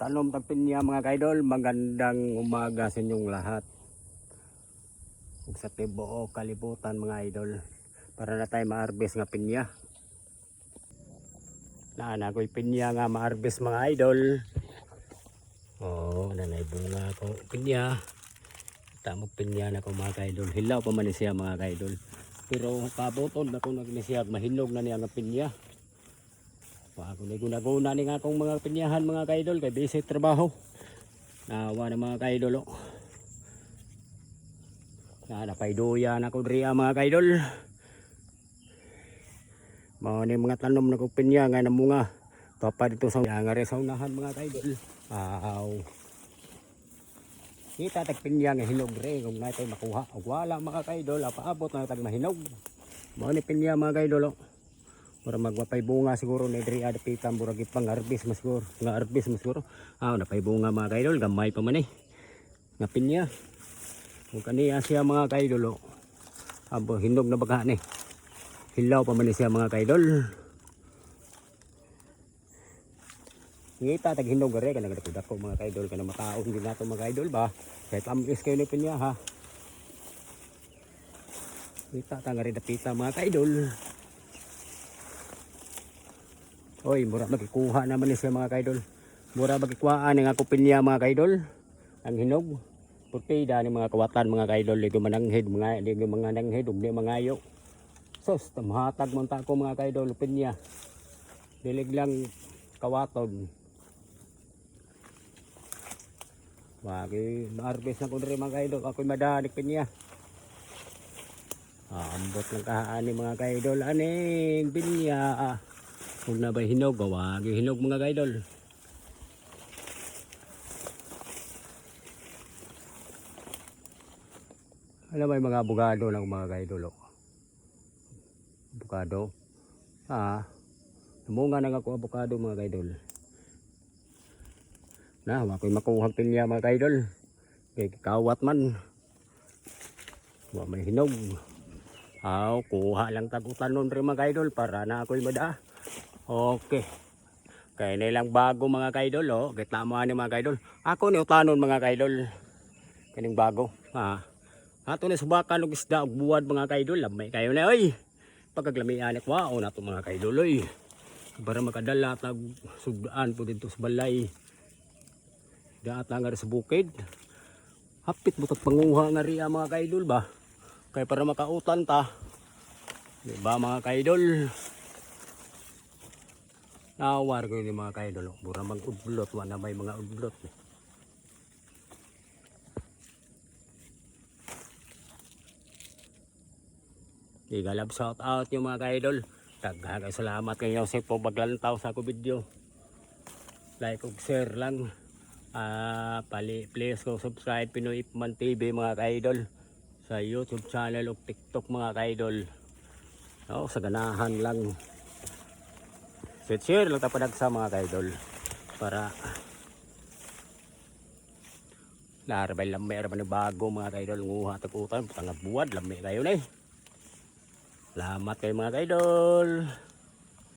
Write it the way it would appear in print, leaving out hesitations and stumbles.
Tanom tagpinya mga kaidol, magandang umaga sa inyong lahat. Ug sa tibuok kalibutan mga idol, para na tayo ma-harvest nga pinya. Naan ako'y pinya nga ma-harvest mga idol. Oh, nanay bunga ko pinya. Tamo pinya na ko mga kaidol. Hilaw pa man siya mga kaidol. Pero kabutod na kung nagnisiyag mahinog na niya nga pinya. Ako na guna-guna ni nga akong mga pinyahan mga kaidol kay busy trabaho. Nawa na mga kaidol oh. Napayduya na ko diriya mga kaidol. Mao ni mga tanom na ko pinya nga namunga. Papa dito sa nga sa unahan mga kaidol. Aw. Kita tag pinya nga hinog re kung naitoy makuha. Og wala mga kaidol, paabot na tag mahinog. Mao ni pinya mga kaidol oh. Para magwapay bunga siguro na diri adapitan burag ipang harvest mas siguro nga harvest mas siguro napay bunga mga kaidol gamay pa man nga pinya kung kaniya siya mga kaidol abo hinog na baga ni hilaw pa man siya mga kaidol ngita tag hinog gare kana dako mga kaidol kana mataon din nato mga kaidol ba kay tamis kayo ni pinya ha ngita tang gare dapita mga kaidol. Oy, mura magikuha naman ni siya mga kaidol. Mura magikuhaan ng ako pinya mga kaidol. Ang hinog. Purtida ni mga kawatan mga kaidol. Ligo mananghid mga ligo mga nanghid ug di mangayo. Sos, tamahatag man ta ko mga kaidol pinya. Dilig lang kawaton. Wagi ma-harvest na ko diri mga kaidol. Ako'y madanik pinya. Ambot lang kahaan ni mga kaidol aning pinya. Kung na ba hinog, wag hinog mga kaidol. Alam mo yung mga abogado ng mga kaidol. Abogado. Namunga na ako abogado mga kaidol. Na, wako'y makuhag pinya mga kaidol. Kay kawat man. Wa may hinog. Kuha lang tagutan nun rin mga kaidol para na ako'y mada. Okay. Kaya nilang bago mga kaidol oh. Kita mo ani mga kaidol. Ako ni utanon mga kaidol. Kaning bago. Ato ni subakan og isda og buwad mga kaidol. Lamay kayo na oy. Pagkaglamian ak wao na to mga kaidol oy. Para makadala tag sugdaan po dito sa balay. Daata nga sa bukid. Hapit mo tag panguha nga riya mga kaidol ba. Kaya para makautan ta. Di ba mga kaidol? Nawar ko yung mga kaidol. Mura mag-udlot. Wala may mga udlot. Igalab shout out yung mga kaidol. Taghaga salamat kayo sa po paglantaw sa ako video. Like ug share lang. Please go subscribe Pinoy Ipman TV mga kaidol. Sa YouTube channel ug TikTok mga kaidol. Sa ganahan lang. Share lang tapadag sa mga kaidol para narabay lamay raman bago mga kaidol nguha tagutan tanga buwad lamay kayo na salamat kayo mga kaidol.